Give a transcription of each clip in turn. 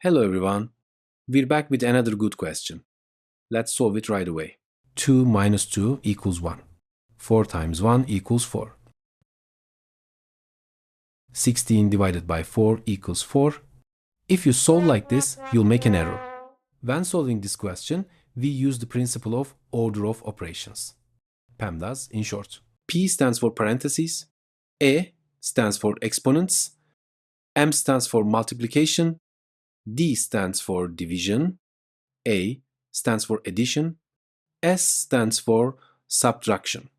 Hello everyone, we're back with another good question. Let's solve it right away. 2 minus 2 equals 1. 4 times 1 equals 4. 16 divided by 4 equals 4. If you solve like this, you'll make an error. When solving this question, we use the principle of order of operations. PEMDAS in short. P stands for parentheses, E stands for exponents, M stands for multiplication, D stands for division, A stands for addition, S stands for subtraction.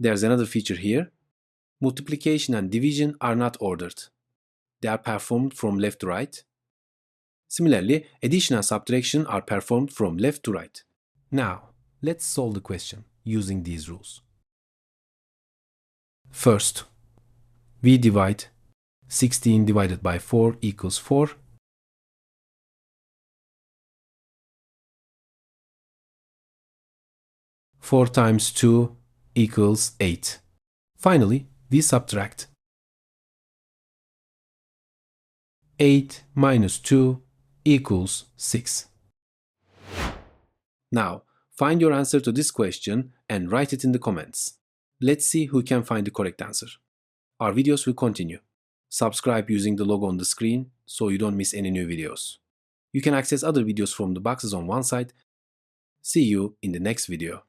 There's another feature here. Multiplication and division are not ordered. They are performed from left to right. Similarly, addition and subtraction are performed from left to right. Now, let's solve the question using these rules. First, we divide 16 divided by 4 equals 4. 4 times 2 equals 8. Finally, we subtract. 8 minus 2 equals 6. Now, find your answer to this question and write it in the comments. Let's see who can find the correct answer. Our videos will continue. Subscribe using the logo on the screen so you don't miss any new videos. You can access other videos from the boxes on one side. See you in the next video.